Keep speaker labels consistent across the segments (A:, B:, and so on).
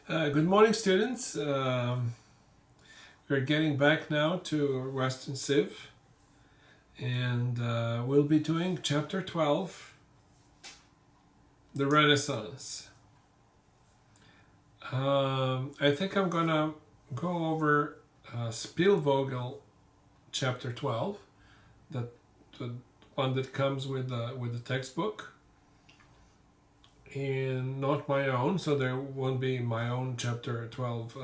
A: Good morning, students. We're getting back now to Western Civ, and we'll be doing Chapter 12, The Renaissance. I think I'm gonna go over Spielvogel Chapter 12, the one that comes with the textbook, and not my own, so there won't be my own Chapter 12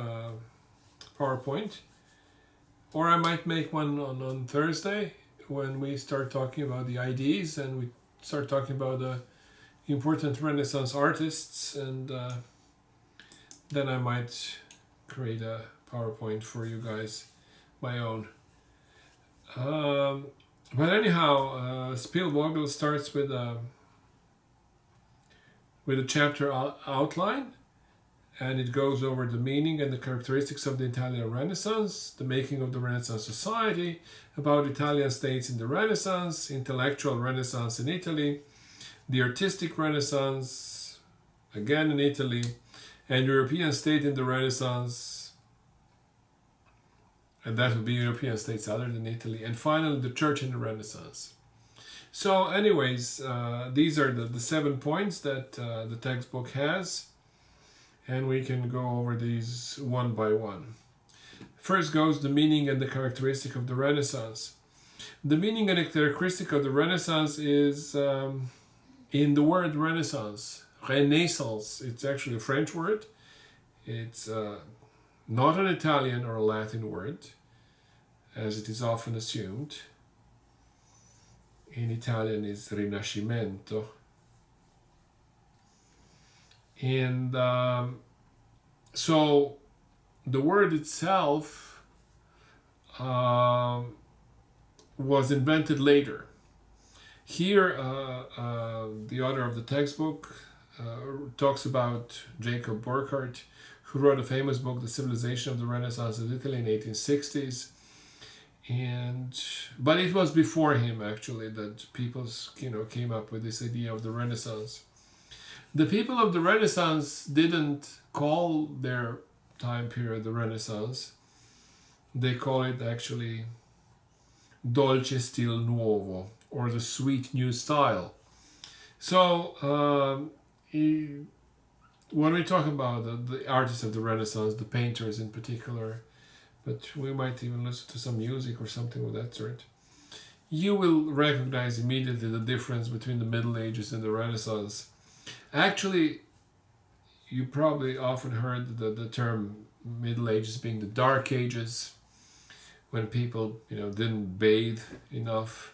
A: PowerPoint. Or I might make one on Thursday when we start talking about the IDs and we start talking about the important Renaissance artists, and then I might create a PowerPoint for you guys, my own. But anyhow, Spielvogel starts with a chapter outline, and it goes over the meaning and the characteristics of the Italian Renaissance, the making of the Renaissance society, about Italian states in the Renaissance, intellectual Renaissance in Italy, the artistic Renaissance, again in Italy, and European state in the Renaissance, and that would be European states other than Italy, and finally the church in the Renaissance. So anyways, these are the 7 points that the textbook has, and we can go over these one by one. First goes the meaning and the characteristic of the Renaissance. The meaning and the characteristic of the Renaissance is in the word Renaissance. Renaissance, it's actually a French word. It's not an Italian or a Latin word, as it is often assumed. In Italian is Rinascimento. And so the word itself was invented later. Here, the author of the textbook talks about Jacob Burckhardt, who wrote a famous book, The Civilization of the Renaissance of Italy, in 1860s. But it was before him, actually, that people came up with this idea of the Renaissance. The people of the Renaissance didn't call their time period the Renaissance. They call it actually Dolce Stil Nuovo, or the sweet new style. So when we talk about the artists of the Renaissance, the painters in particular, but we might even listen to some music or something of that sort, you will recognize immediately the difference between the Middle Ages and the Renaissance. Actually, you probably often heard the term Middle Ages being the Dark Ages, when people didn't bathe enough.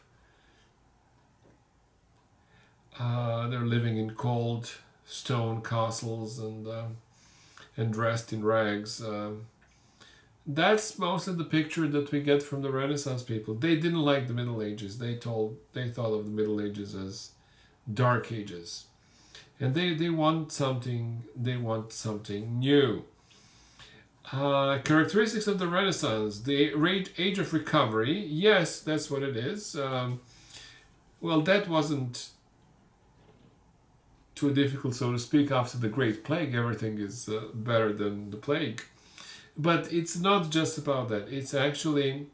A: They're living in cold stone castles and dressed in rags. That's most of the picture that we get from the Renaissance people. They didn't like the Middle Ages. They thought of the Middle Ages as Dark Ages. And they want something new. Characteristics of the Renaissance. The age of recovery. Yes, that's what it is. Well, that wasn't too difficult, so to speak. After the Great Plague, everything is better than the plague. But it's not just about that. It's actually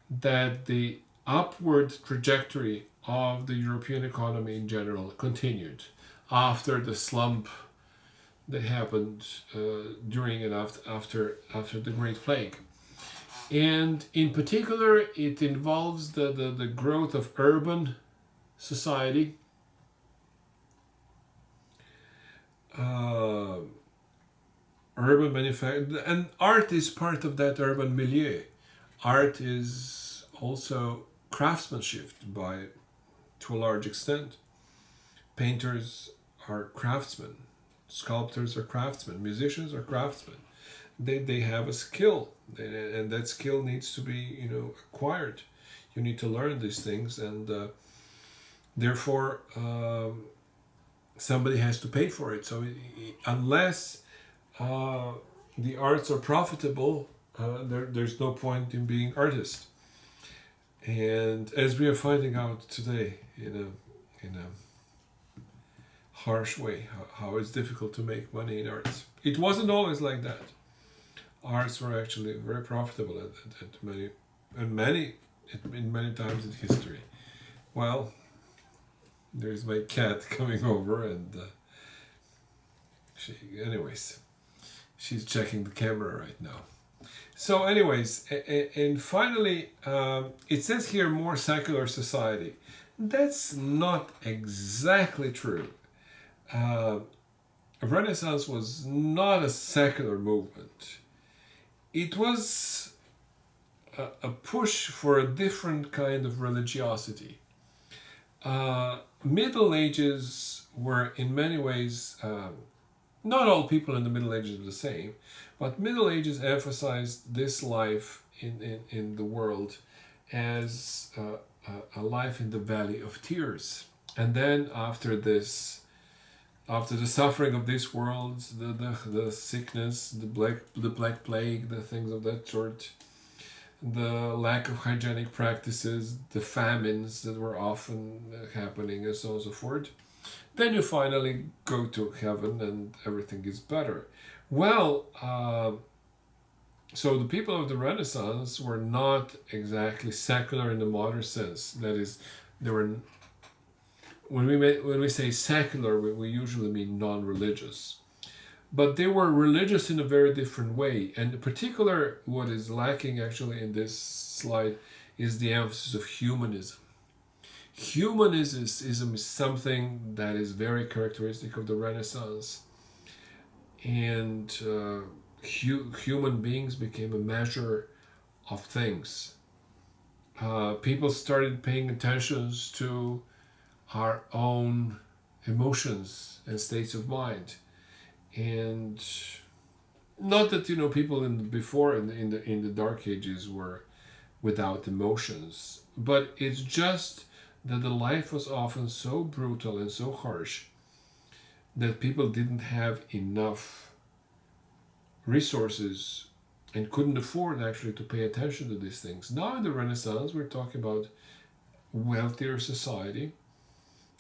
A: that the upward trajectory of the European economy in general continued after the slump that happened during and after the Great Plague. And in particular, it involves the growth of urban society, urban manufacturing, and art is part of that urban milieu. Art is also craftsmanship to a large extent. Painters are craftsmen, sculptors are craftsmen, musicians are craftsmen. They have a skill, and that skill needs to be acquired. You need to learn these things, and therefore somebody has to pay for it. So unless the arts are profitable, there's no point in being artist. And as we are finding out today in a harsh way, how it's difficult to make money in arts. It wasn't always like that. Arts were actually very profitable in many times in history. Well, there's my cat coming over, and she's checking the camera right now. So, anyways, and finally, it says here more secular society. That's not exactly true. Renaissance was not a secular movement. It was a push for a different kind of religiosity. Middle Ages were in many ways, not all people in the Middle Ages were the same, but Middle Ages emphasized this life in the world as a life in the valley of tears. And then after this, after the suffering of this world, the sickness, the black plague, the things of that sort, the lack of hygienic practices, the famines that were often happening, and so on and so forth, then you finally go to heaven and everything is better. Well, so the people of the Renaissance were not exactly secular in the modern sense. That is, they were. When we say secular, we usually mean non-religious. But they were religious in a very different way. And in particular, what is lacking actually in this slide is the emphasis of humanism. Humanism is something that is very characteristic of the Renaissance. And human beings became a measure of things. People started paying attention to our own emotions and states of mind, and not that people in the Dark Ages were without emotions, but it's just that the life was often so brutal and so harsh that people didn't have enough resources and couldn't afford actually to pay attention to these things. Now in the Renaissance, we're talking about wealthier society.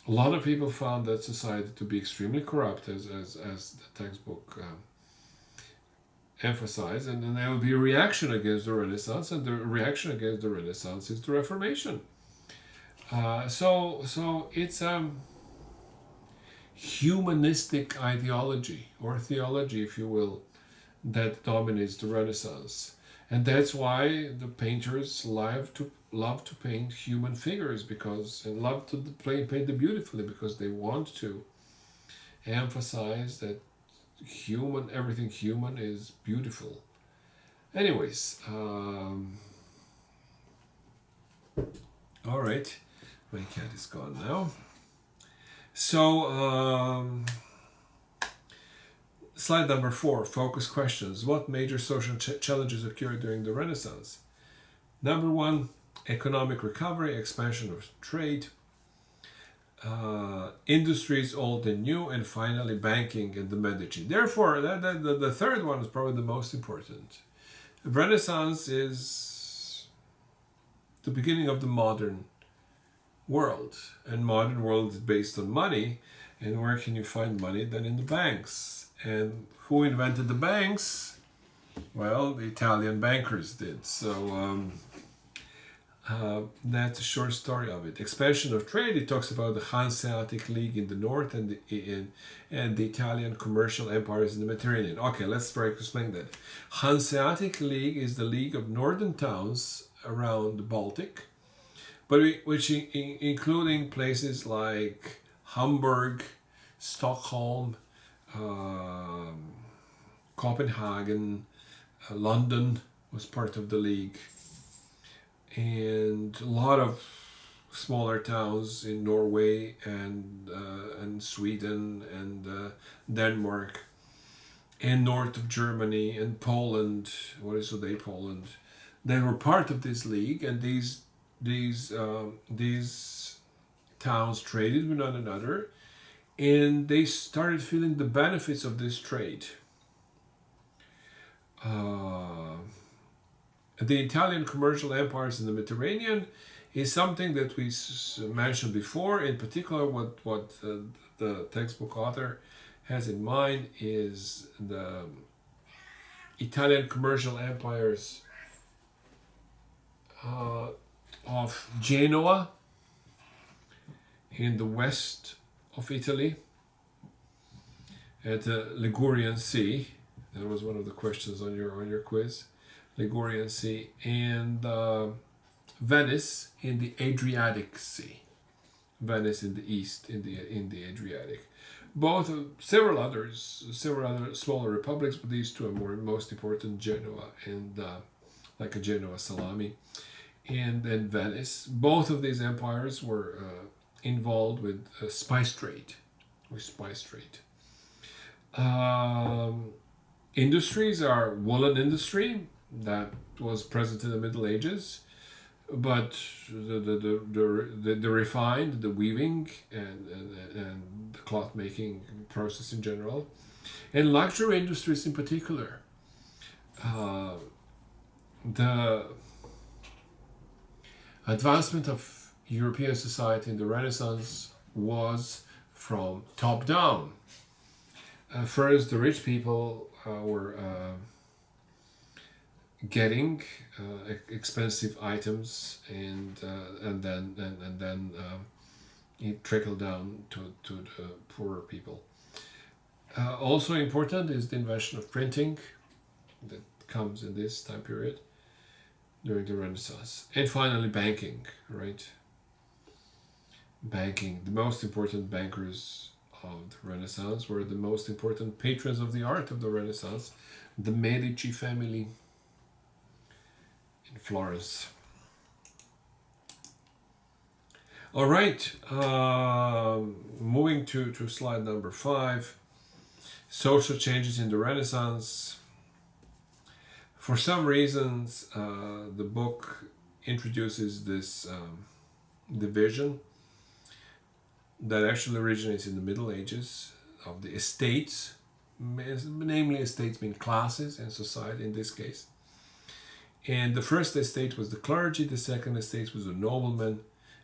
A: A lot of people found that society to be extremely corrupt, as the textbook emphasized, and then there will be a reaction against the Renaissance, and the reaction against the Renaissance is the Reformation. So it's humanistic ideology, or theology, if you will, that dominates the Renaissance. And that's why the painters love to paint human figures, and love to paint them beautifully, because they want to emphasize that everything human is beautiful. Anyways, all right, my cat is gone now. So, slide number 4, focus questions. What major social challenges occurred during the Renaissance? Number 1, economic recovery, expansion of trade, industries old and new, and finally banking and the Medici. Therefore, the third one is probably the most important. The Renaissance is the beginning of the modern world, and modern world is based on money. And where can you find money than in the banks? And who invented the banks? Well, the Italian bankers did. So that's a short story of it. Expansion of trade. It talks about the Hanseatic League in the north and the Italian commercial empires in the Mediterranean. Okay, let's try to explain that. Hanseatic League is the league of northern towns around the Baltic, but which including places like Hamburg, Stockholm, Copenhagen, London was part of the league, and a lot of smaller towns in Norway and Sweden and Denmark, and north of Germany and Poland. What is today Poland? They were part of this league, and these towns traded with one another, and they started feeling the benefits of this trade. The Italian commercial empires in the Mediterranean is something that we mentioned before. In particular, what the textbook author has in mind is the Italian commercial empires of Genoa in the west of Italy at the Ligurian Sea. That was one of the questions on your quiz. Ligurian Sea, and Venice in the Adriatic Sea. Venice in the east, in the Adriatic. Both several other smaller republics, but these two are most important: Genoa and like a Genoa salami, and then Venice. Both of these empires were involved with spice trade. Industries are woolen industry that was present in the Middle Ages, but the refined, the weaving, and the cloth making process in general, and luxury industries in particular. The advancement of European society in the Renaissance was from top down. First, the rich people were getting expensive items, and then it trickled down to the poorer people. Also important is the invention of printing that comes in this time period during the Renaissance, and finally banking. Right, banking. The most important bankers of the Renaissance were the most important patrons of the art of the Renaissance, the Medici family in Florence. All right, moving to slide number 5. Social changes in the Renaissance. For some reasons, the book introduces this division that actually originates in the Middle Ages of the estates. Namely, estates mean classes in society in this case. And the first estate was the clergy, the second estate was the noblemen,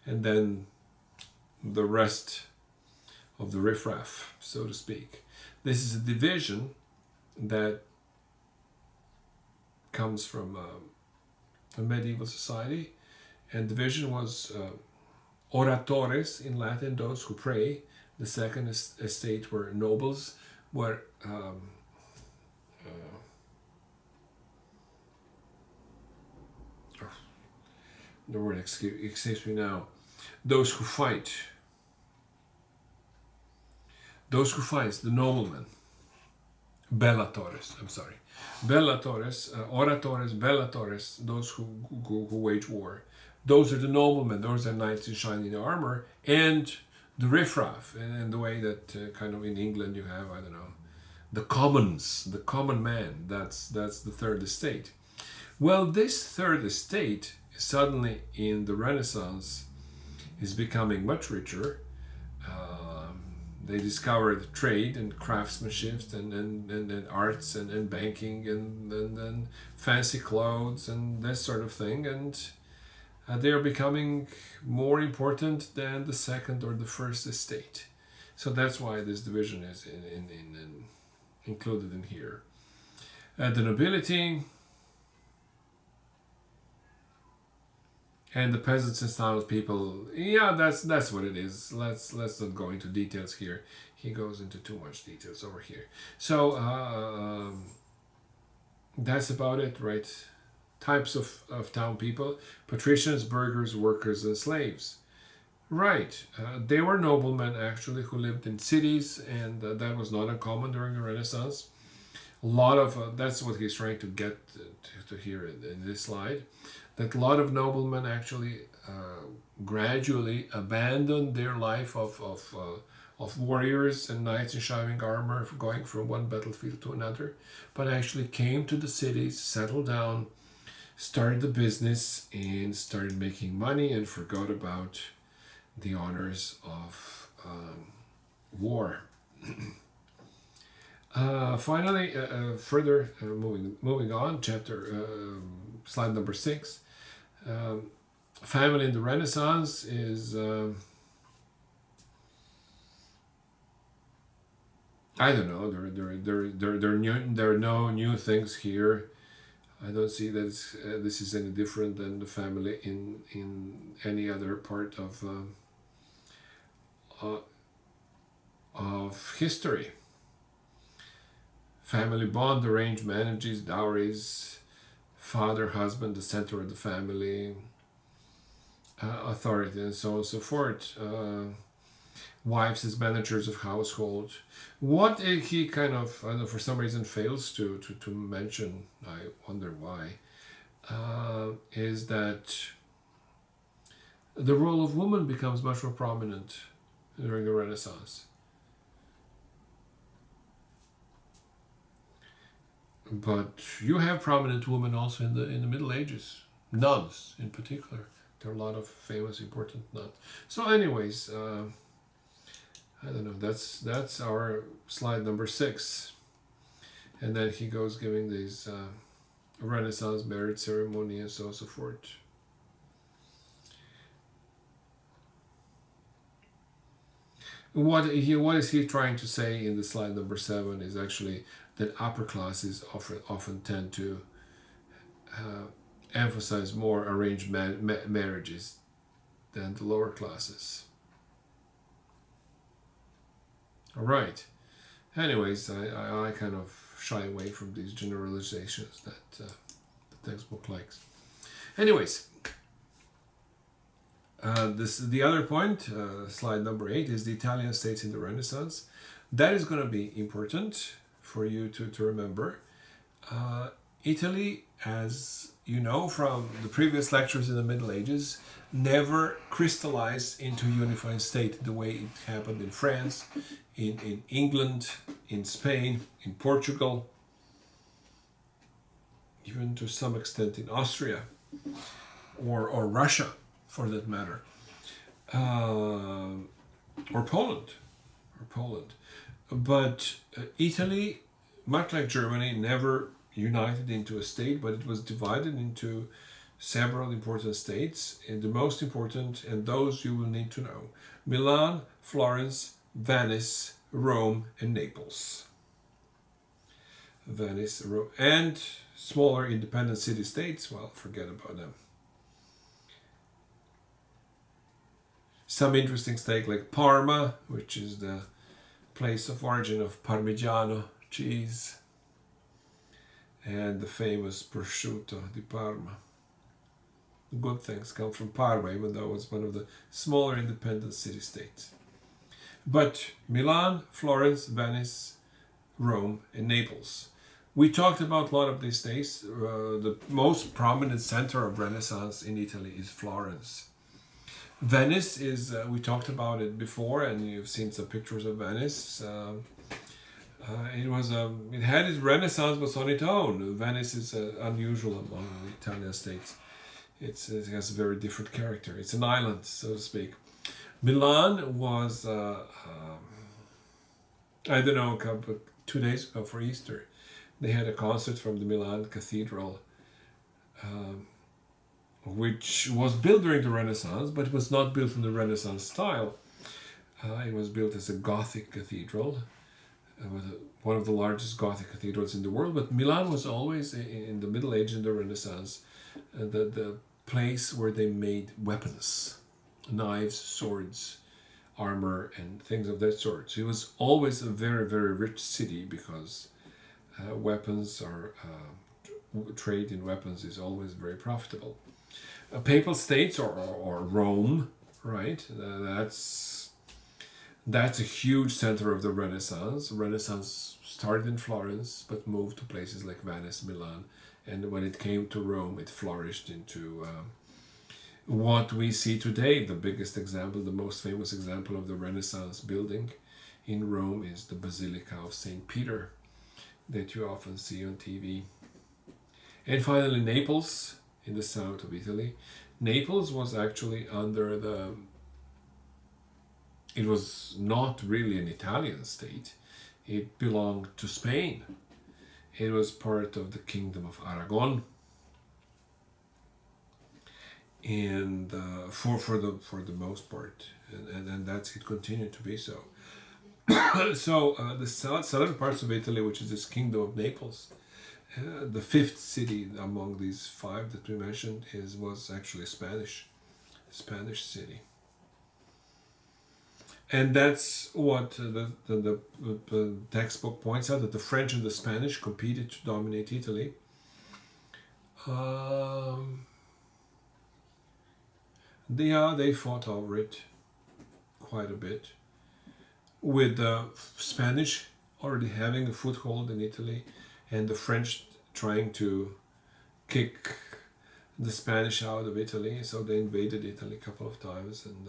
A: and then the rest of the riffraff, so to speak. This is a division that comes from a medieval society, and division was oratores in Latin, those who pray. The second estate were nobles, were the word escapes me now. Those who fight. Those who fight, the noblemen. Bellatores, I'm sorry. Bellatores, oratores, bellatores, those who wage war. Those are the noblemen, those are knights in shining armor, and the riffraff, and the way that kind of in England you have, I don't know, the commons, the common man, that's the third estate. Well, this third estate suddenly in the Renaissance is becoming much richer. They discovered trade and craftsmanship and arts and banking and fancy clothes and this sort of thing, and they are becoming more important than the second or the first estate. So that's why this division is included in here. The nobility and the peasants and townspeople, yeah, that's what it is. Let's not go into details here. He goes into too much details over here. So that's about it, right? Types of town people: patricians, burghers, workers, and slaves. Right, they were noblemen actually who lived in cities, and that was not uncommon during the Renaissance. A lot of that's what he's trying to get to here in this slide. That a lot of noblemen actually gradually abandoned their life of warriors and knights in shining armor, going from one battlefield to another, but actually came to the cities, settled down, started the business, and started making money, and forgot about the honors of war. Finally, further moving on, slide number 6. Family in the Renaissance is I don't know. There are no new things here. I don't see that this is any different than the family in any other part of history. Family bond, arranged marriages, dowries, father, husband, the center of the family, authority, and so on and so forth. Wives as managers of household. What he kind of, I don't know, for some reason fails to mention, I wonder why, is that the role of woman becomes much more prominent during the Renaissance. But you have prominent women also in the Middle Ages, nuns in particular. There are a lot of famous, important nuns. So, anyways, I don't know. That's our slide number 6, and then he goes giving these Renaissance marriage ceremony and so on and so forth. What is he trying to say in the slide number 7 is actually that upper classes often tend to emphasize more arranged marriages than the lower classes. All right. Anyways, I kind of shy away from these generalizations that the textbook likes. Anyways, the other point, slide number 8, is the Italian states in the Renaissance. That is going to be important for you to remember. Italy, as you know from the previous lectures in the Middle Ages, never crystallized into a unified state the way it happened in France, in England, in Spain, in Portugal, even to some extent in Austria, or Russia, for that matter, or Poland. But Italy, much like Germany, never united into a state, but it was divided into several important states, and the most important, and those you will need to know: Milan, Florence, Venice, Rome, and Naples. Venice, Rome, and smaller independent city-states, well, forget about them. Some interesting state like Parma, which is the place of origin of Parmigiano cheese, and the famous prosciutto di Parma. Good things come from Parma, even though it's one of the smaller independent city-states. But Milan, Florence, Venice, Rome, and Naples. We talked about a lot of these states. The most prominent center of Renaissance in Italy is Florence. Venice is, we talked about it before, and you've seen some pictures of Venice. It had its Renaissance, but on its own. Venice is unusual among the Italian states. It has a very different character. It's an island, so to speak. Milan was, I don't know, 2 days ago for Easter, they had a concert from the Milan Cathedral, which was built during the Renaissance, but it was not built in the Renaissance style. It was built as a Gothic cathedral, one of the largest Gothic cathedrals in the world. But Milan was always, in the Middle Age and the Renaissance, the place where they made weapons, knives, swords, armor, and things of that sort. So it was always a very, very rich city because weapons are trade in weapons is always very profitable. Papal states or Rome, right? That's a huge center of the Renaissance. Renaissance started in Florence, but moved to places like Venice, Milan, and when it came to Rome, it flourished into what we see today. The biggest example, the most famous example of the Renaissance building in Rome is the Basilica of St. Peter that you often see on TV. And finally, Naples, in the south of Italy. Naples was actually under it was not really an Italian state. It belonged to Spain. It was part of the Kingdom of Aragon, and for the most part, and that's it continued to be so. So the southern parts of Italy, which is this kingdom of Naples, the fifth city among these five that we mentioned was actually Spanish city. And that's what the textbook points out, that the French and the Spanish competed to dominate Italy. They fought over it quite a bit, with the Spanish already having a foothold in Italy, and the French trying to kick the Spanish out of Italy. So they invaded Italy a couple of times, and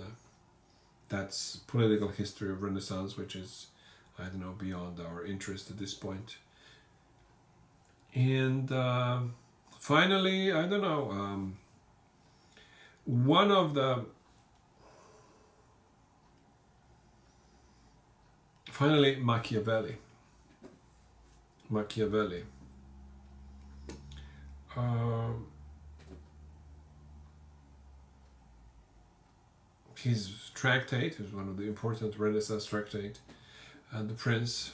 A: that's political history of Renaissance, which is, I don't know, beyond our interest at this point. And finally, I don't know, one of the finally Machiavelli. His tractate is one of the important Renaissance tractate, The Prince.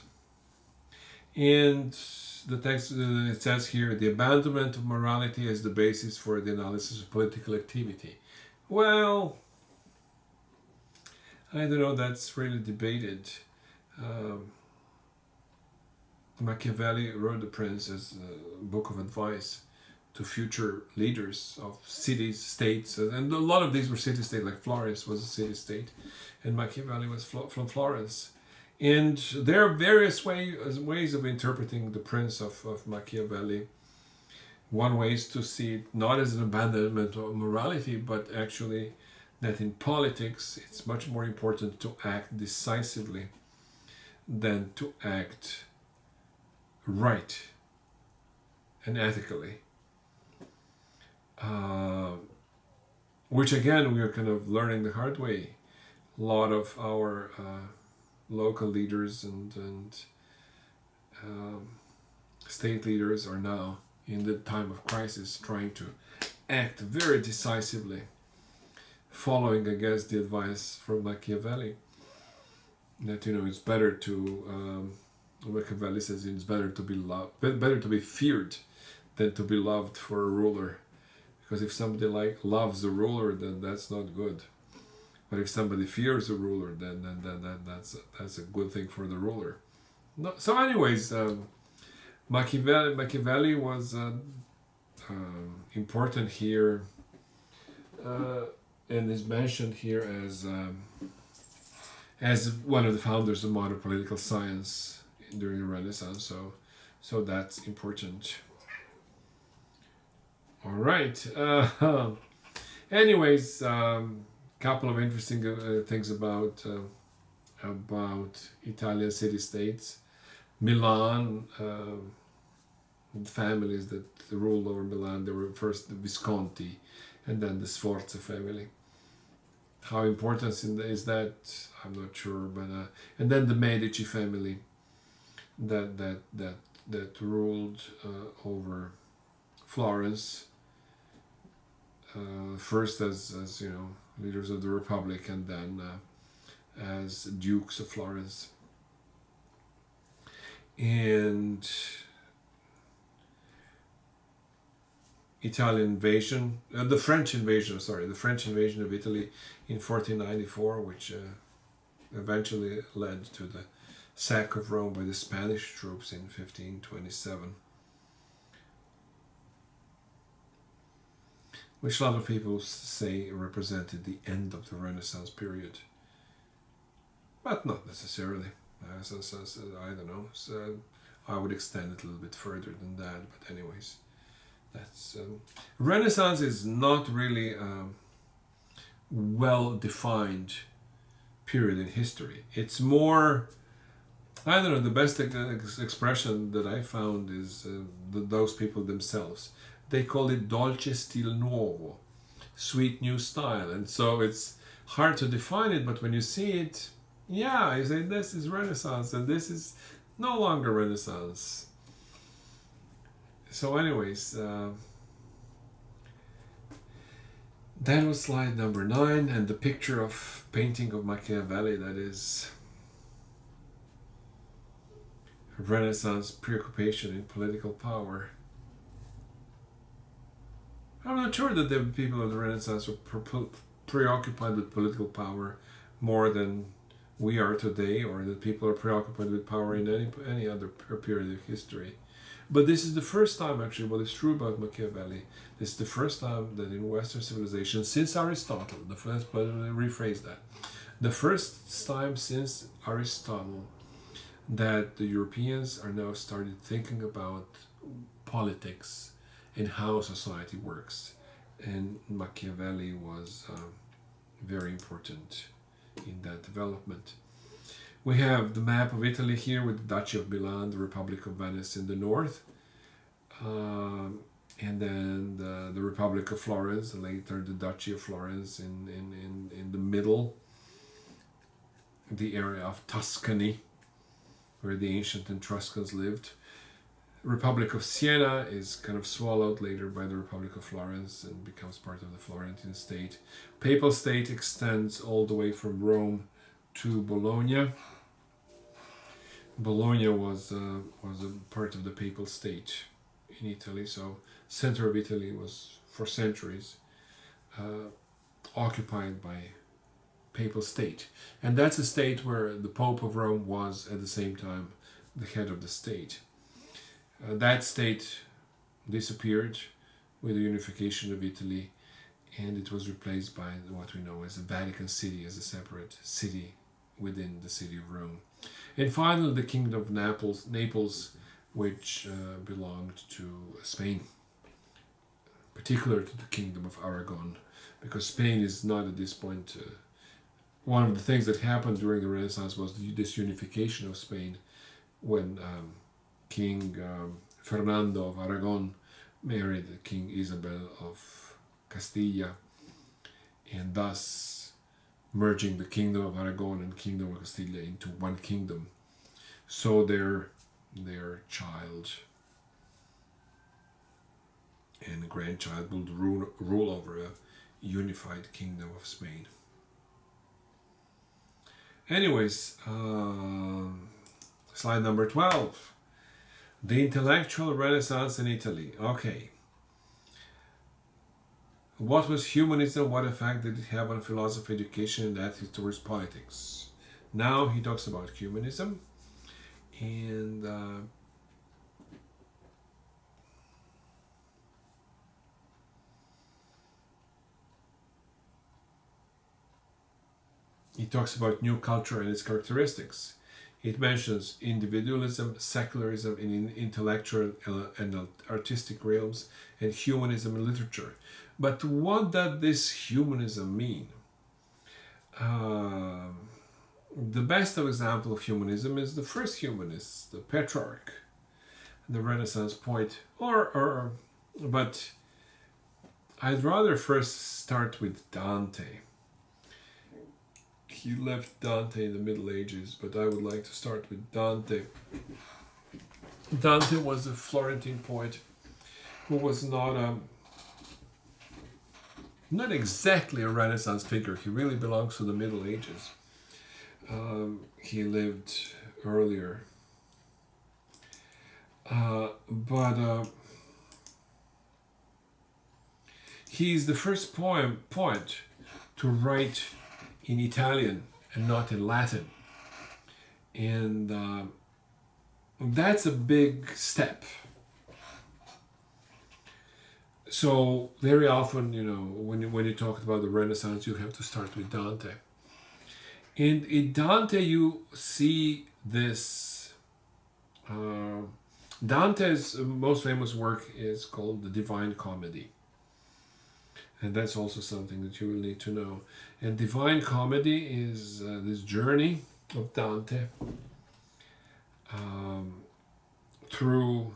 A: And the text, it says here, the abandonment of morality as the basis for the analysis of political activity. Well, I don't know, that's really debated. Machiavelli wrote The Prince as a book of advice to future leaders of cities, states, and a lot of these were city-states, like Florence was a city-state, and Machiavelli was from Florence. And there are various ways of interpreting The Prince of Machiavelli. One way is to see it not as an abandonment of morality, but actually that in politics it's much more important to act decisively than to act right and ethically. Which again, we are kind of learning the hard way. A lot of our local leaders and state leaders are now, in the time of crisis, trying to act very decisively, following, I guess, the advice from Machiavelli, that it's better to Machiavelli says it's better to be better to be feared than to be loved for a ruler, because if somebody loves a ruler, then that's not good. But if somebody fears a ruler, then that's a good thing for the ruler. No, so, anyways, Machiavelli was important here, and is mentioned here as one of the founders of modern political science during the Renaissance. So that's important. All right. Anyways. Couple of interesting things about Italian city-states. Milan, the families that ruled over Milan, they were first the Visconti and then the Sforza family. How important is that? I'm not sure, but and then the Medici family that ruled over Florence, first as leaders of the Republic, and then as dukes of Florence. And the French invasion of Italy in 1494, which eventually led to the sack of Rome by the Spanish troops in 1527. Which a lot of people say represented the end of the Renaissance period. But not necessarily. I don't know. So I would extend it a little bit further than that. But anyways, that's Renaissance is not really a well-defined period in history. It's more, I don't know, the best expression that I found is those people themselves. They call it dolce stil nuovo, sweet new style. And so it's hard to define it, but when you see it, yeah, you say this is Renaissance and this is no longer Renaissance. So anyways, that was slide number 9, and the picture of painting of Machiavelli, that is Renaissance preoccupation in political power. I'm not sure that the people of the Renaissance were preoccupied with political power more than we are today, or that people are preoccupied with power in any other period of history. But this is the first time, actually, what is true about Machiavelli. This is the first time that in Western civilization, since Aristotle, let me rephrase that. The first time since Aristotle that the Europeans are now started thinking about politics and how society works. And Machiavelli was very important in that development. We have the map of Italy here with the Duchy of Milan, the Republic of Venice in the north, and then the Republic of Florence, later the Duchy of Florence in the middle, the area of Tuscany, where the ancient Etruscans lived. Republic of Siena is kind of swallowed later by the Republic of Florence and becomes part of the Florentine state. Papal state extends all the way from Rome to Bologna. Bologna was a part of the papal state in Italy, so center of Italy was for centuries occupied by papal state, and that's a state where the Pope of Rome was at the same time the head of the state. That state disappeared with the unification of Italy, and it was replaced by what we know as the Vatican City, as a separate city within the city of Rome. And finally, the Kingdom of Naples, which belonged to Spain, particular to the Kingdom of Aragon, because Spain is not at this point. One of the things that happened during the Renaissance was this unification of Spain when King Fernando of Aragon married King Isabel of Castilla, and thus merging the Kingdom of Aragon and Kingdom of Castilla into one kingdom. So their child and grandchild would rule over a unified Kingdom of Spain. Anyways, slide number 12. The intellectual renaissance in Italy. Okay. What was humanism? What effect did it have on philosophy, education, and attitude towards politics? Now he talks about humanism, and he talks about new culture and its characteristics. It mentions individualism, secularism in intellectual and artistic realms, and humanism in literature. But what does this humanism mean? The best example of humanism is the first humanist, the Petrarch, the Renaissance poet. But I'd rather first start with Dante. He left Dante in the Middle Ages, but I would like to start with Dante. Dante was a Florentine poet who was not exactly a Renaissance figure. He really belongs to the Middle Ages. He lived earlier. But he's the first poet to write in Italian and not in Latin. And that's a big step. So very often, when you talk about the Renaissance, you have to start with Dante. And in Dante, you see this. Dante's most famous work is called The Divine Comedy. And that's also something that you will need to know. And Divine Comedy is this journey of Dante through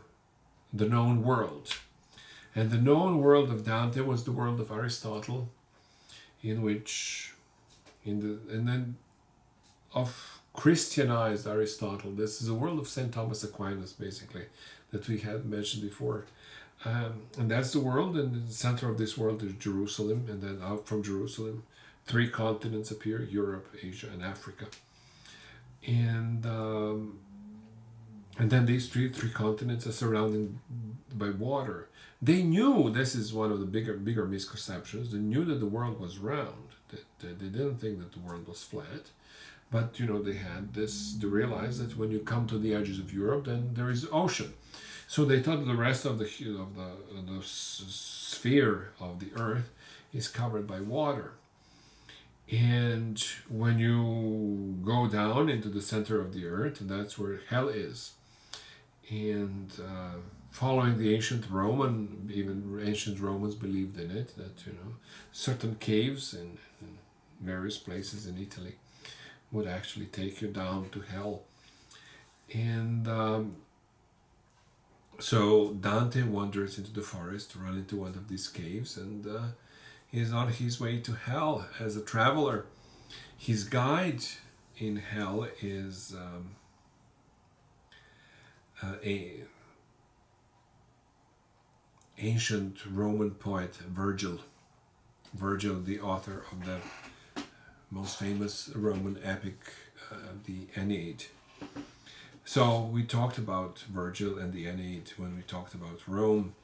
A: the known world. And the known world of Dante was the world of Aristotle, and then of Christianized Aristotle. This is a world of St. Thomas Aquinas, basically, that we had mentioned before. And that's the world, and the center of this world is Jerusalem, and then out from Jerusalem, 3 continents appear: Europe, Asia, and Africa. And And then these three continents are surrounded by water. They knew, this is one of the bigger misconceptions. They knew that the world was round. They didn't think that the world was flat. But they had this. They realized that when you come to the edges of Europe, then there is ocean. So they thought the rest of the sphere of the Earth is covered by water. And when you go down into the center of the Earth, that's where hell is. And following the ancient Romans believed in it, that certain caves in various places in Italy would actually take you down to hell. And so Dante wanders into the forest, run into one of these caves, and he's on his way to hell as a traveler. His guide in hell is a ancient Roman poet, Virgil. Virgil, the author of the most famous Roman epic, the Aeneid. So we talked about Virgil and the Aeneid when we talked about Rome,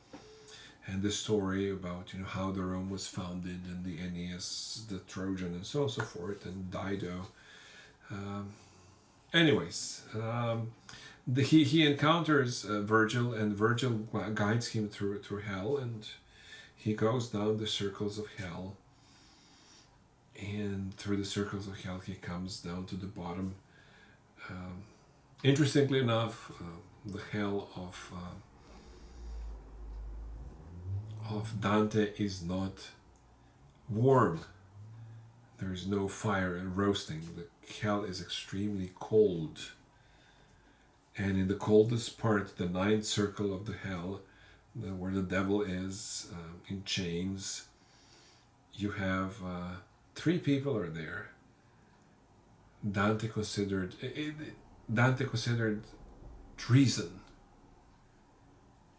A: and the story about how the Rome was founded, and the Aeneas, the Trojan, and so on and so forth, and Dido. He encounters Virgil, and Virgil guides him through hell, and he goes down the circles of hell, and through the circles of hell he comes down to the bottom. Interestingly enough, the hell of Dante is not warm. There is no fire and roasting. The hell is extremely cold. And in the coldest part, the ninth circle of the hell, where the devil is in chains, you have 3 people are there. Dante considered treason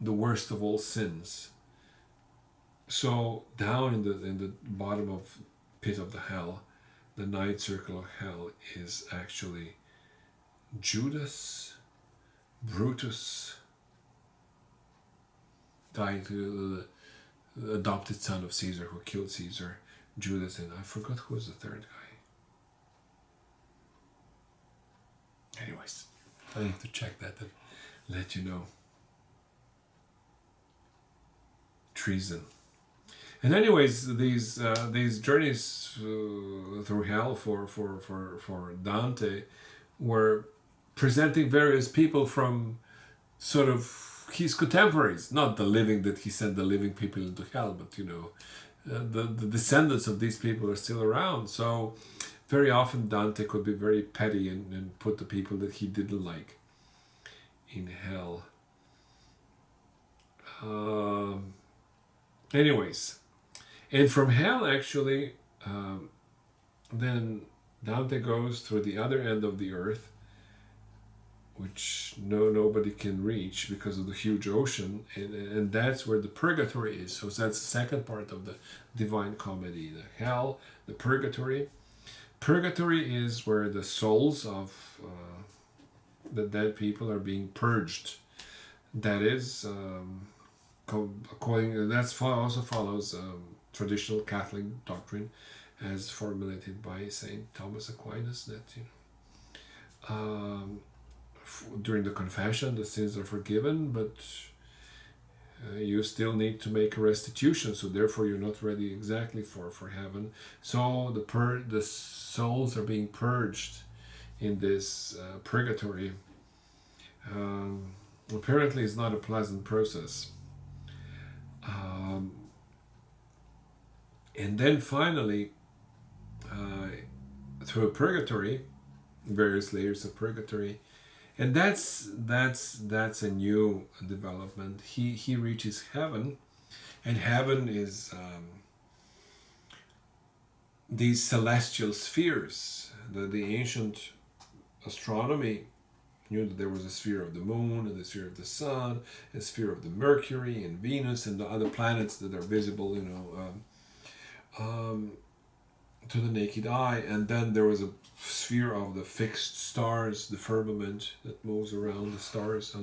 A: the worst of all sins. So down in the bottom of pit of the hell, the ninth circle of hell, is actually Judas, Brutus, the adopted son of Caesar who killed Caesar, Judas, and I forgot who was the third guy. Anyways, I need to check that and let you know. Treason. And anyways, these journeys through hell for Dante were presenting various people from sort of his contemporaries, not the living, that he sent the living people into hell, but the descendants of these people are still around. So very often Dante could be very petty and put the people that he didn't like in hell. Anyways, and from hell actually, then Dante goes through the other end of the earth, which nobody can reach because of the huge ocean, and that's where the purgatory is. So that's the second part of the Divine Comedy: the hell, the purgatory. Purgatory is where the souls of the dead people are being purged. That is, also follows traditional Catholic doctrine, as formulated by Saint Thomas Aquinas, that during the confession the sins are forgiven, but you still need to make a restitution, so therefore you're not ready exactly for heaven. So the souls are being purged in this purgatory. Apparently it's not a pleasant process. And then finally, through purgatory, various layers of purgatory, and that's a new development. He reaches heaven, and heaven is these celestial spheres. The ancient astronomy knew that there was a sphere of the moon, and the sphere of the sun, a sphere of the Mercury and Venus and the other planets that are visible. to the naked eye, and then there was a sphere of the fixed stars, the firmament that moves around the stars,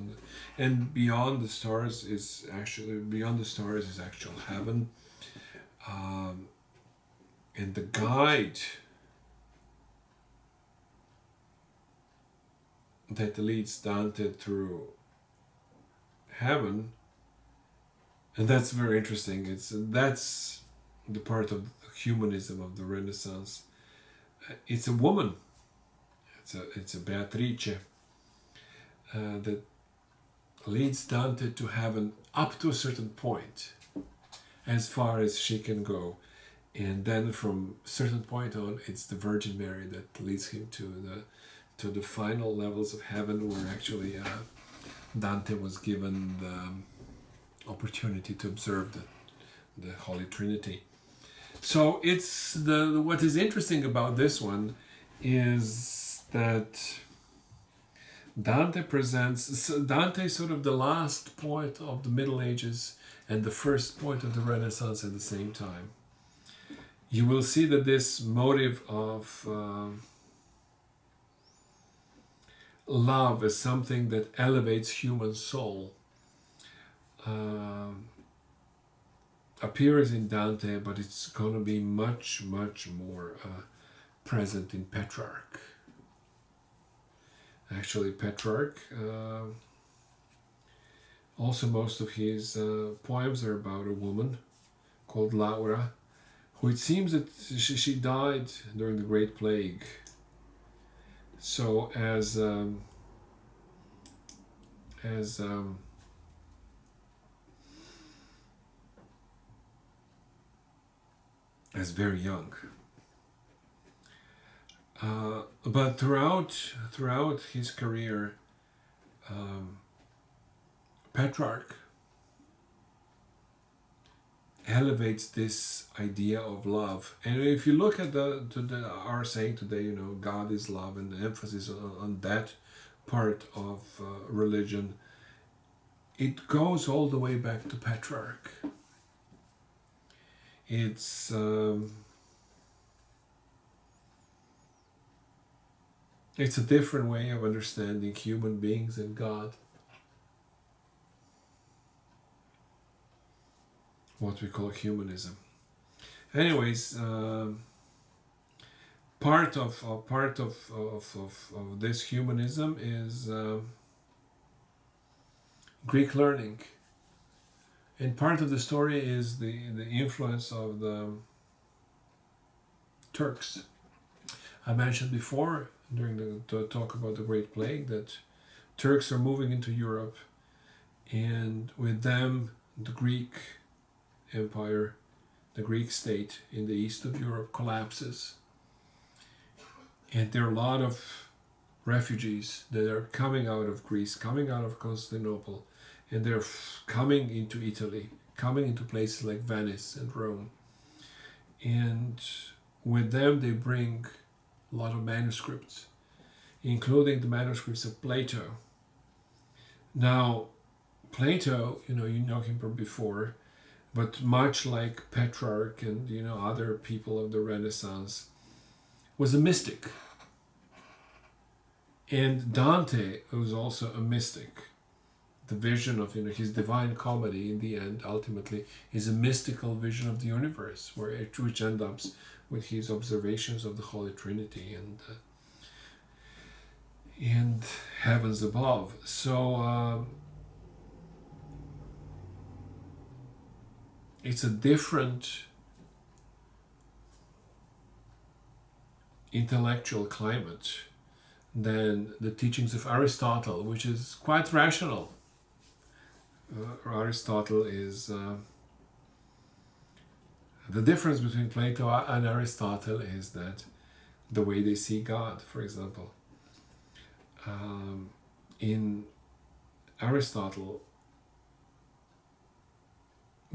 A: and beyond the stars is actual heaven, and the guide that leads Dante through heaven, and that's very interesting. That's the part of humanism of the Renaissance. It's a woman. It's a Beatrice that leads Dante to heaven up to a certain point, as far as she can go, and then from a certain point on, it's the Virgin Mary that leads him to the final levels of heaven, where actually Dante was given the opportunity to observe the Holy Trinity. So it's what is interesting about this one is that Dante is sort of the last point of the Middle Ages and the first point of the Renaissance at the same time. You will see that this motive of love is something that elevates human soul. Appears in Dante, but it's going to be much, much more present in Petrarch. Actually, Petrarch, also most of his poems are about a woman called Laura, who it seems that she died during the Great Plague. So as very young. But throughout his career, Petrarch elevates this idea of love. And if you look at our saying today, God is love, and the emphasis on that part of religion, it goes all the way back to Petrarch. It's a different way of understanding human beings and God. What we call humanism. Anyways, part of this humanism is Greek learning. And part of the story is the influence of the Turks. I mentioned before, during the talk about the Great Plague, that Turks are moving into Europe, and with them the Greek Empire, the Greek state in the east of Europe collapses. And there are a lot of refugees that are coming out of Greece, coming out of Constantinople, and they're coming into Italy, coming into places like Venice and Rome. And with them they bring a lot of manuscripts, including the manuscripts of Plato. Now, Plato, you know him from before, but much like Petrarch and other people of the Renaissance, was a mystic. And Dante was also a mystic. The vision of his Divine Comedy, in the end, ultimately, is a mystical vision of the universe, which ends up with his observations of the Holy Trinity and heavens above. So it's a different intellectual climate than the teachings of Aristotle, which is quite rational. Aristotle is the difference between Plato and Aristotle is that the way they see God, for example. In Aristotle,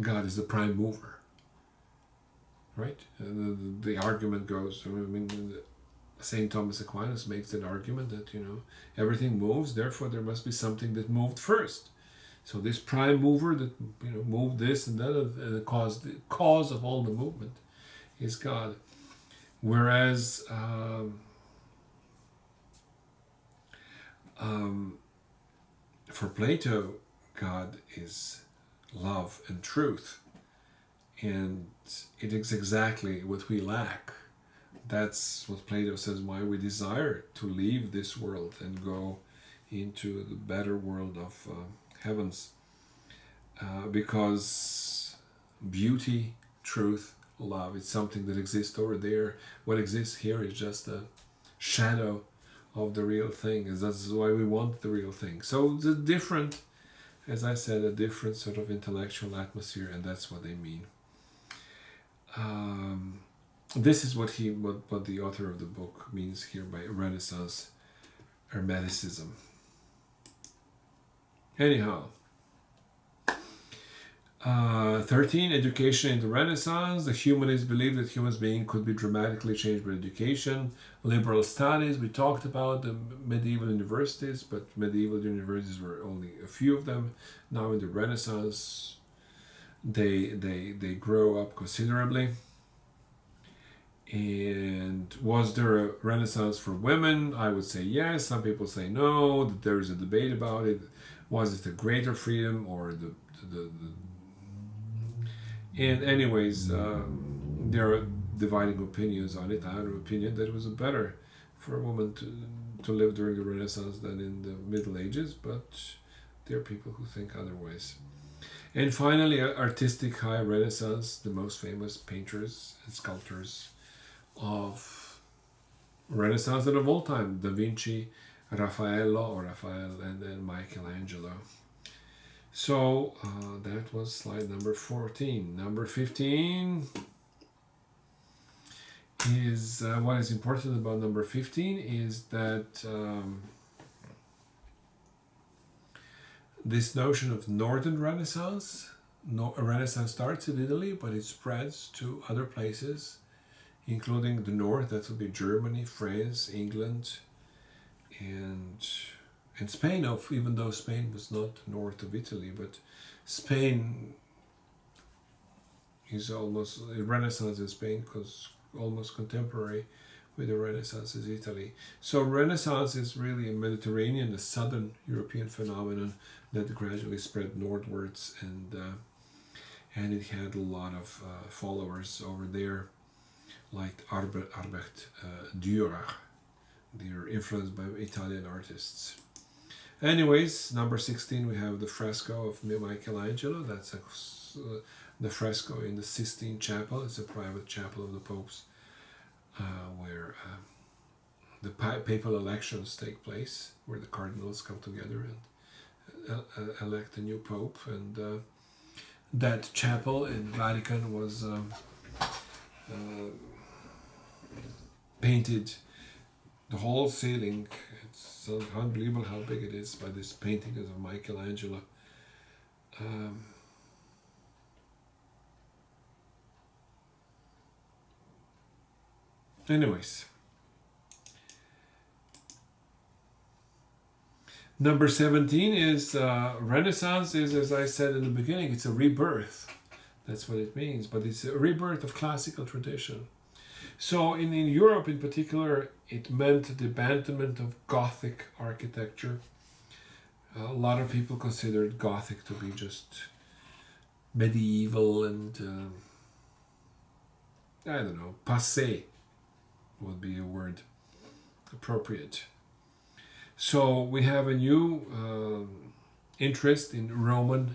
A: God is the prime mover, right? The argument goes, St. Thomas Aquinas makes that argument that, everything moves, therefore there must be something that moved first. So this prime mover that, moved this and that, and the cause of all the movement is God. Whereas for Plato, God is love and truth, and it is exactly what we lack. That's what Plato says, why we desire to leave this world and go into the better world of heavens. Because beauty, truth, love, it's something that exists over there. What exists here is just a shadow of the real thing. And that's why we want the real thing. So the different, as I said, a different sort of intellectual atmosphere, and that's what they mean. This is what the author of the book means here by Renaissance Hermeticism. Anyhow, 13, education in the Renaissance. The humanists believed that human being could be dramatically changed by education. Liberal studies, we talked about the medieval universities, but medieval universities were only a few of them. Now in the Renaissance, they grow up considerably. And was there a Renaissance for women? I would say yes. Some people say no, that there is a debate about it. Was it a greater freedom or the and anyways, there are dividing opinions on it. I have an opinion that it was better for a woman to live during the Renaissance than in the Middle Ages, but there are people who think otherwise. And finally, artistic high Renaissance, the most famous painters and sculptors of Renaissance and of all time, Da Vinci, Raphael, and then Michelangelo. So that was slide number 14. Number 15 is what is important about number 15 is that this notion of Northern Renaissance, Renaissance starts in Italy, but it spreads to other places, including the north. That would be Germany, France, England, and Spain, even though Spain was not north of Italy, but Spain is almost, Renaissance in Spain because almost contemporary with the Renaissance is Italy. So Renaissance is really a Mediterranean, a southern European phenomenon that gradually spread northwards, and it had a lot of followers over there, like Albert Dürer. They are influenced by Italian artists. Anyways, number 16, we have the fresco of Michelangelo. That's the fresco in the Sistine Chapel. It's a private chapel of the popes where the papal elections take place, where the cardinals come together and elect a new pope. And that chapel in Vatican was painted, the whole ceiling. It's unbelievable how big it is by this painting of Michelangelo. Anyways, number 17 is Renaissance is, as I said in the beginning, it's a rebirth. That's what it means, but it's a rebirth of classical tradition. So in Europe in particular, it meant the abandonment of Gothic architecture. A lot of people considered Gothic to be just medieval and, I don't know, passé would be a word appropriate. So we have a new interest in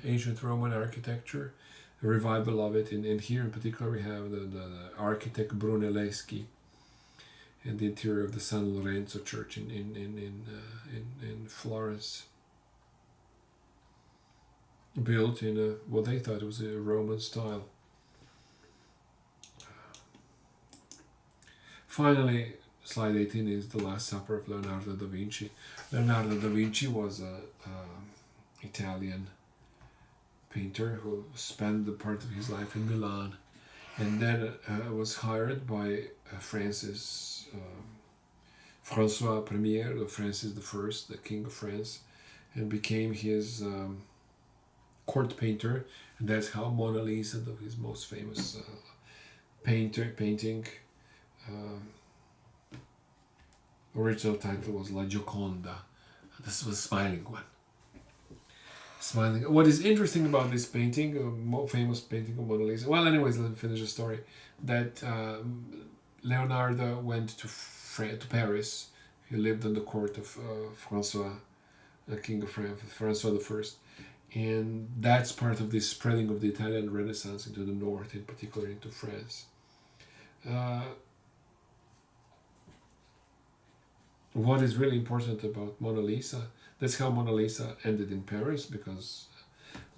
A: ancient Roman architecture, a revival of it. And here in particular we have the architect Brunelleschi and the interior of the San Lorenzo Church in Florence, built in what they thought was a Roman style. Finally, slide 18 is the Last Supper of Leonardo da Vinci. Leonardo da Vinci was an Italian painter who spent the part of his life in Milan, and then was hired by Francis François I, Francis I, the King of France, and became his court painter. And that's how Mona Lisa, his most famous painting, Original title was La Gioconda. This was a smiling one. Smiling. What is interesting about this painting, famous painting of Mona Lisa? Well, anyways, let me finish the story. That Leonardo went to Paris. He lived on the court of Francois, the King of France, Francois I, and that's part of the spreading of the Italian Renaissance into the north, in particular into France. What is really important about Mona Lisa? That's how Mona Lisa ended in Paris, because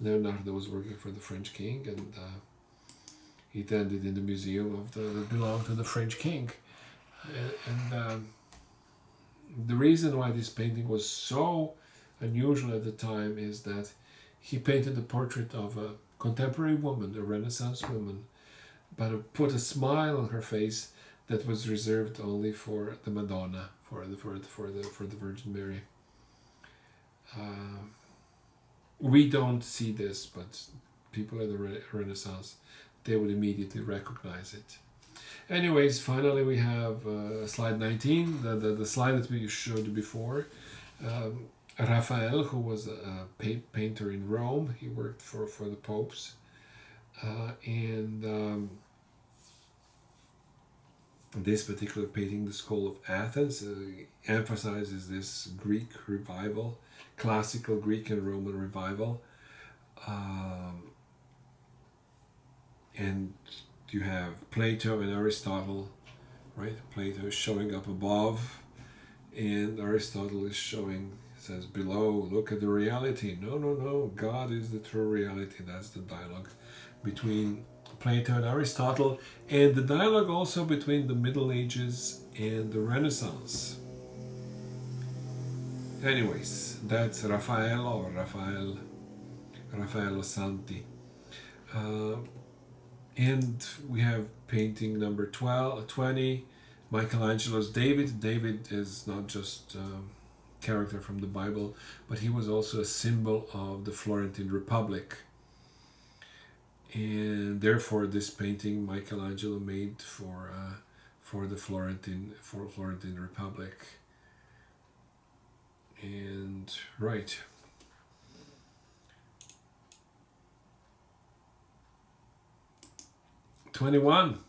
A: Leonardo was working for the French king, and it ended in the museum that belonged to the French king. And the reason why this painting was so unusual at the time is that he painted the portrait of a contemporary woman, a Renaissance woman, but put a smile on her face that was reserved only for the Madonna, for the Virgin Mary. We don't see this, but people in the Renaissance, they would immediately recognize it. Anyways, finally we have slide 19, the slide that we showed you before. Raphael, who was a painter in Rome, he worked for the popes, and this particular painting, the School of Athens, emphasizes this Greek revival, classical Greek and Roman revival, and you have Plato and Aristotle, right? Plato is showing up above, and Aristotle is says below, look at the reality. No, God is the true reality. That's the dialogue between Plato and Aristotle, and the dialogue also between the Middle Ages and the Renaissance. Anyways, that's Raffaello Santi. And we have painting number 20, Michelangelo's David. David is not just a character from the Bible, but he was also a symbol of the Florentine Republic. And therefore this painting Michelangelo made for the Florentine Republic. And right. '21.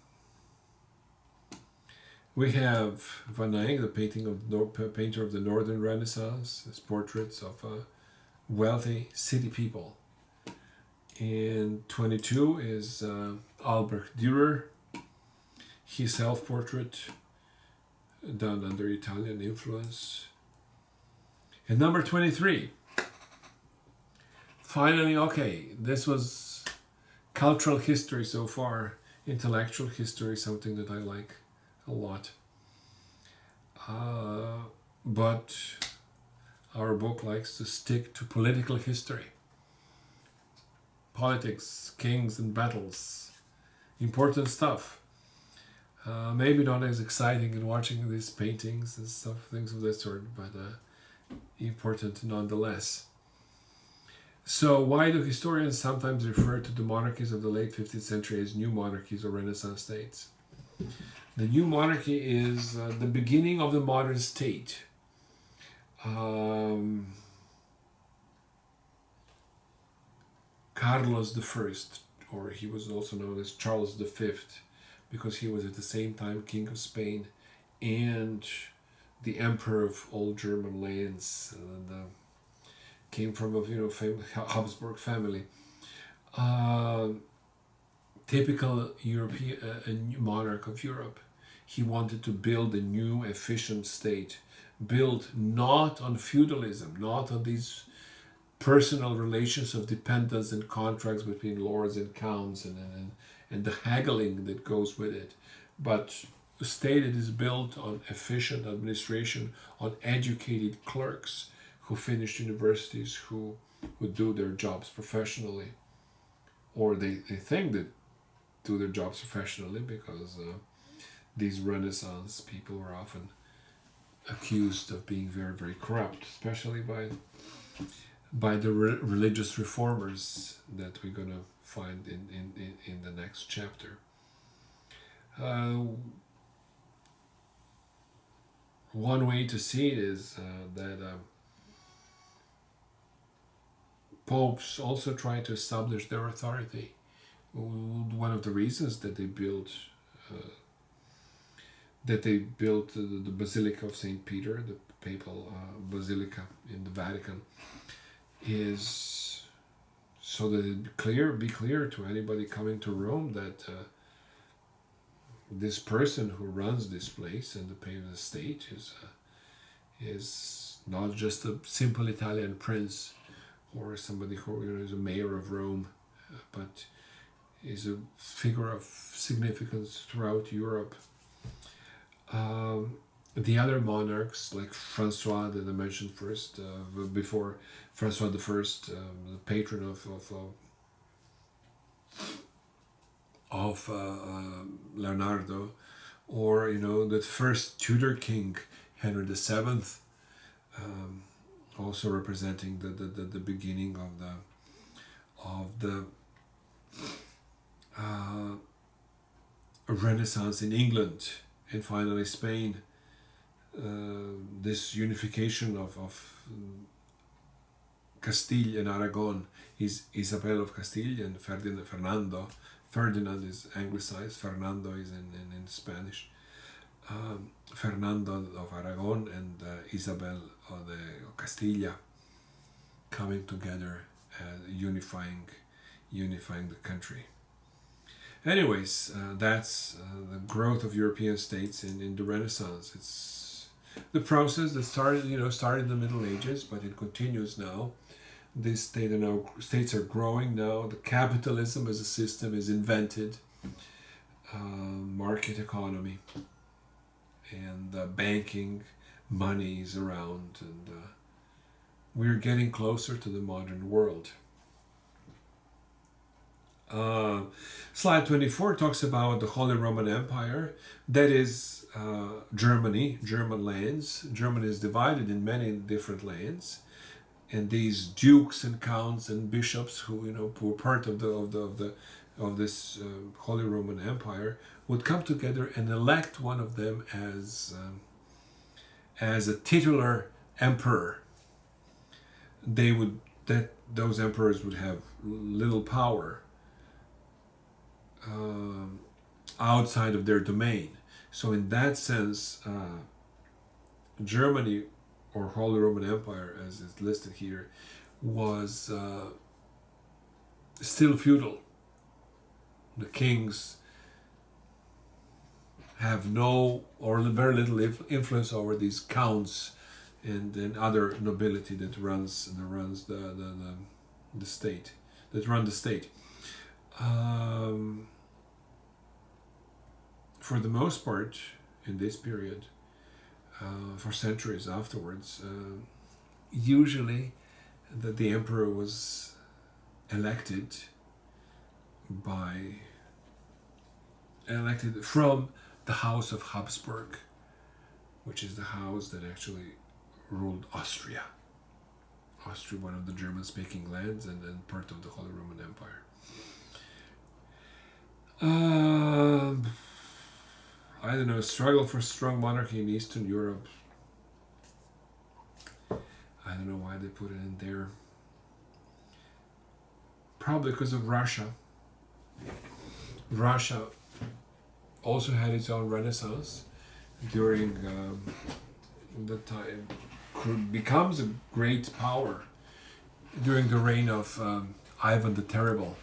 A: We have Van Eyck, the painter of the Northern Renaissance, his portraits of wealthy city people. And 22 is Albrecht Dürer, his self-portrait done under Italian influence. And number 23. Finally, okay, this was cultural history so far, intellectual history, something that I like a lot. But our book likes to stick to political history. Politics, kings and battles, important stuff. Maybe not as exciting in watching these paintings and stuff, things of that sort, but important nonetheless. So why do historians sometimes refer to the monarchies of the late 15th century as new monarchies or Renaissance states? The new monarchy is the beginning of the modern state. Carlos I, or he was also known as Charles V, because he was at the same time King of Spain and the Emperor of all German lands, and came from a famous Habsburg family. Typical European monarch of Europe. He wanted to build a new, efficient state, built not on feudalism, not on these personal relations of dependence and contracts between lords and counts and the haggling that goes with it, but a state that is built on efficient administration, on educated clerks who finished universities, who do their jobs professionally, or they think that do their jobs professionally, because these Renaissance people were often accused of being very, very corrupt, especially by the religious reformers that we're going to find in the next chapter. one way to see it is that popes also try to establish their authority. One of the reasons that they built the Basilica of Saint Peter, the papal basilica in the Vatican, is so that it be clear to anybody coming to Rome that this person who runs this place and the papal state is not just a simple Italian prince or somebody who is a mayor of Rome, but is a figure of significance throughout Europe. The other monarchs, like Francois that I mentioned first, before Francois the First, the patron of Leonardo, or the first Tudor king, Henry VII, also representing the beginning of the Renaissance in England, and finally Spain. This unification of Castile and Aragon is Isabel of Castile and Ferdinand. Ferdinand is anglicized, Fernando is in Spanish. Fernando of Aragon and Isabel of Castilla coming together, unifying the country. Anyways, that's the growth of European states in the Renaissance. It's the process that started in the Middle Ages, but it continues now. These states are growing now. The capitalism as a system is invented. Market economy and banking, money is around, and we're getting closer to the modern world. Slide 24 talks about the Holy Roman Empire. That is Germany, German lands. Germany is divided in many different lands, and these dukes and counts and bishops who were part of this Holy Roman Empire would come together and elect one of them as a titular emperor. Those emperors would have little power outside of their domain. So in that sense, Germany, or Holy Roman Empire as is listed here, was still feudal. The kings have no or very little influence over these counts and other nobility that runs the state, that run the state. For the most part, in this period, for centuries afterwards, usually the emperor was elected from the House of Habsburg, which is the house that actually ruled Austria. Austria, one of the German-speaking lands, and then part of the Holy Roman Empire. I don't know, struggle for strong monarchy in Eastern Europe. I don't know why they put it in there. Probably because of Russia. Russia also had its own Renaissance during the time. Becomes a great power during the reign of Ivan the Terrible.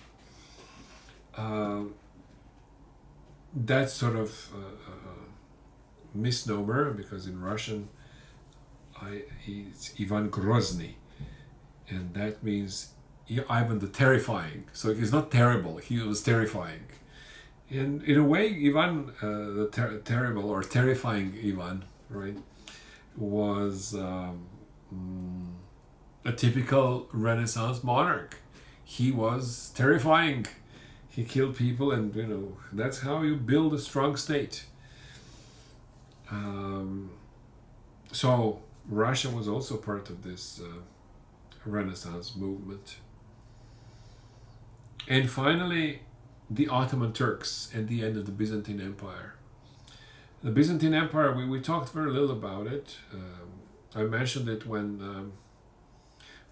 A: That's sort of a misnomer, because in Russian it's Ivan Grozny, and that means Ivan the Terrifying. So he's not terrible, he was terrifying. And in a way, Ivan the Terrible, or Terrifying Ivan, right, was a typical Renaissance monarch. He was terrifying. He killed people, and that's how you build a strong state. So Russia was also part of this Renaissance movement. And finally, the Ottoman Turks at the end of the Byzantine Empire. The Byzantine Empire, we talked very little about it. I mentioned it when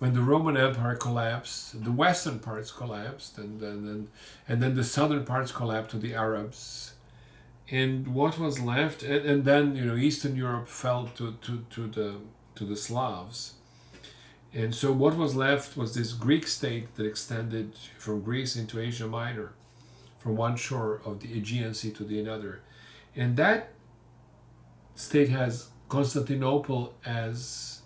A: the Roman Empire collapsed, the western parts collapsed, and then the southern parts collapsed to the Arabs. And what was left, and then Eastern Europe fell to the Slavs. And so what was left was this Greek state that extended from Greece into Asia Minor, from one shore of the Aegean Sea to the other. And that state has Constantinople as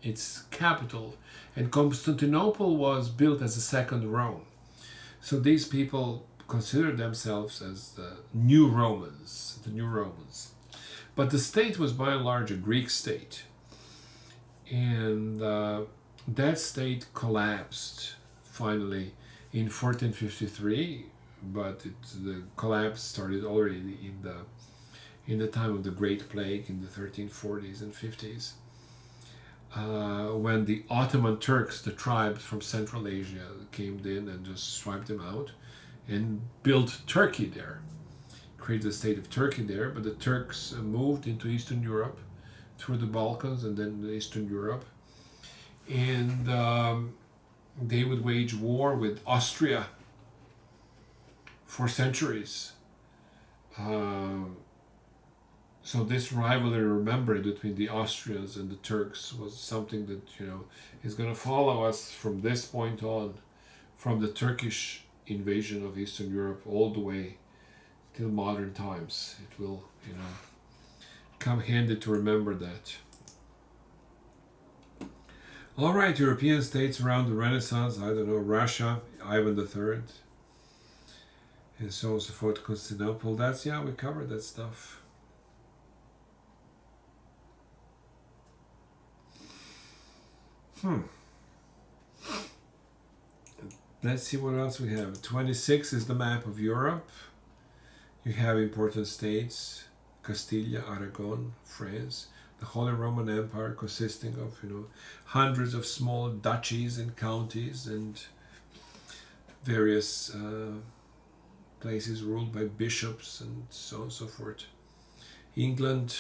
A: its capital. And Constantinople was built as a second Rome. So these people considered themselves as the new Romans, But the state was by and large a Greek state. And that state collapsed finally in 1453, but the collapse started already in the time of the Great Plague in the 1340s and 50s, when the Ottoman Turks, the tribes from Central Asia, came in and just swiped them out and built Turkey there, created the state of Turkey there. But the Turks moved into Eastern Europe through the Balkans and then Eastern Europe, and they would wage war with Austria for centuries. So this rivalry, remember, between the Austrians and the Turks was something that is going to follow us from this point on, from the Turkish invasion of Eastern Europe all the way till modern times. It will come handy to remember that. All right, European states around the Renaissance, I don't know, Russia, Ivan III, and so on and so forth, Constantinople. We covered that stuff. Let's see what else we have. 26 is the map of Europe. You have important states, Castilla, Aragon, France, the Holy Roman Empire, consisting of hundreds of small duchies and counties and various places ruled by bishops and so on and so forth. England,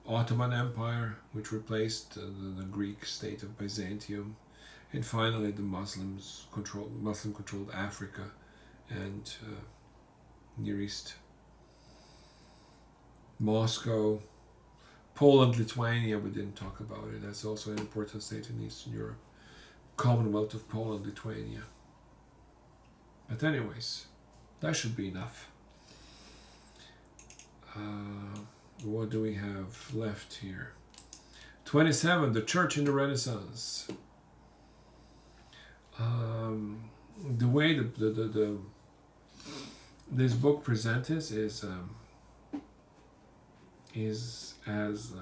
A: Ottoman Empire, which replaced the Greek state of Byzantium, and finally the Muslim-controlled Africa and Near East. Moscow, Poland, Lithuania, we didn't talk about it. That's also an important state in Eastern Europe. Commonwealth of Poland, Lithuania. But anyways, that should be enough. What do we have left here? 27, the Church in the Renaissance. The way this book presents is as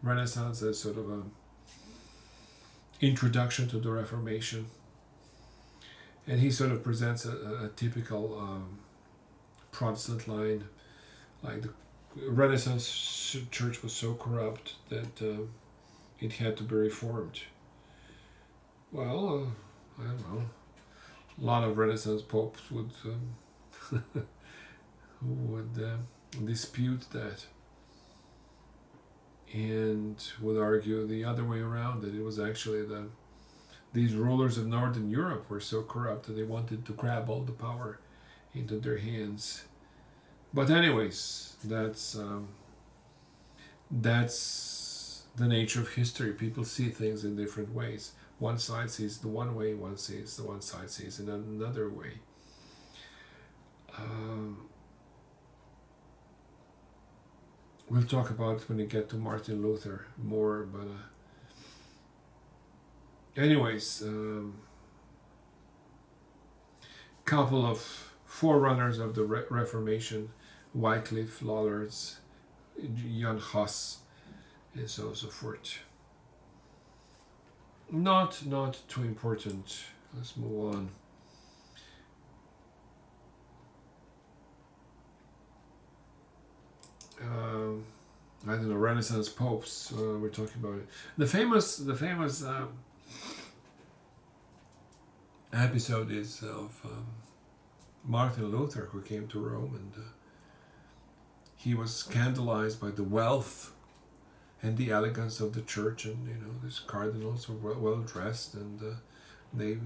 A: Renaissance as sort of a introduction to the Reformation, and he sort of presents a typical Protestant line, like the Renaissance church was so corrupt that it had to be reformed. Well, I don't know. A lot of Renaissance popes would dispute that and would argue the other way around, that it was actually these rulers of Northern Europe were so corrupt that they wanted to grab all the power into their hands. But anyways, that's the nature of history. People see things in different ways. One side sees the one way, one side sees in another way. We'll talk about it when we get to Martin Luther more, but anyways, couple of forerunners of the Reformation, Wycliffe, Lollards, Jan Hus, and so on and so forth. Not too important. Let's move on. I don't know, Renaissance popes. We're talking about it. The famous episode is of Martin Luther, who came to Rome, and he was scandalized by the wealth and the elegance of the church, and these cardinals were well dressed, and they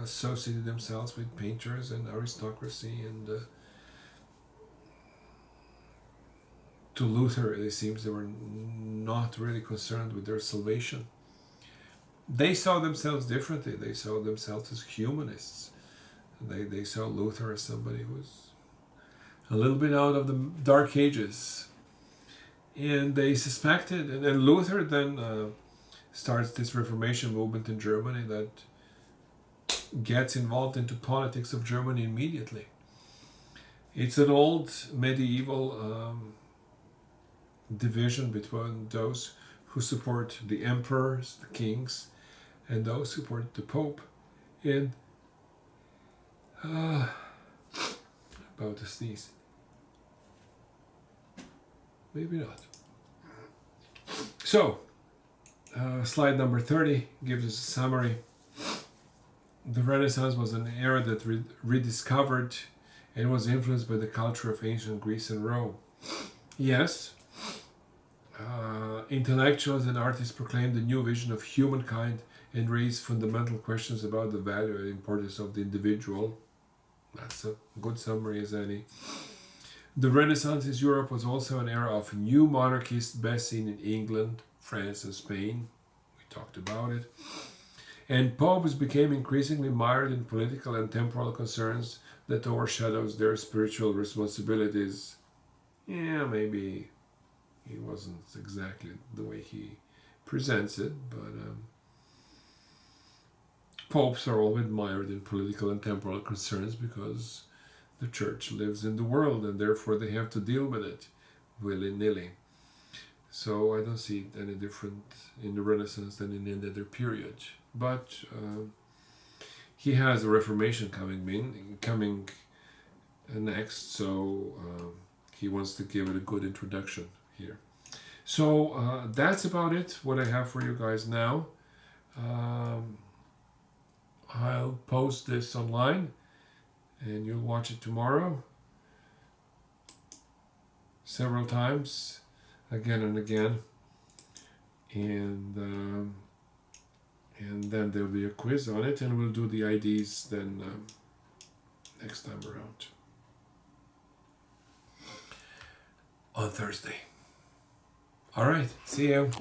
A: associated themselves with painters and aristocracy, and to Luther it seems they were not really concerned with their salvation. They saw themselves differently. They saw themselves as humanists. They saw Luther as somebody who was a little bit out of the Dark Ages. And they suspected, and then Luther then starts this Reformation movement in Germany that gets involved into politics of Germany immediately. It's an old medieval division between those who support the emperors, the kings, and those who support the Pope. And about to sneeze. Maybe not. So, slide number 30 gives us a summary. The Renaissance was an era that rediscovered and was influenced by the culture of ancient Greece and Rome. Yes, intellectuals and artists proclaimed a new vision of humankind and raised fundamental questions about the value and importance of the individual. That's a good summary as any. The Renaissance in Europe was also an era of new monarchies, best seen in England, France, and Spain. We talked about it. And popes became increasingly mired in political and temporal concerns that overshadows their spiritual responsibilities. Yeah, maybe it wasn't exactly the way he presents it, but popes are always mired in political and temporal concerns because the church lives in the world and therefore they have to deal with it willy-nilly. So I don't see it any different in the Renaissance than in any other period. But he has a Reformation coming next, so he wants to give it a good introduction here. So that's about it, what I have for you guys now. I'll post this online and you'll watch it tomorrow several times, again and again, and then there'll be a quiz on it, and we'll do the IDs then next time around on Thursday. All right, see you.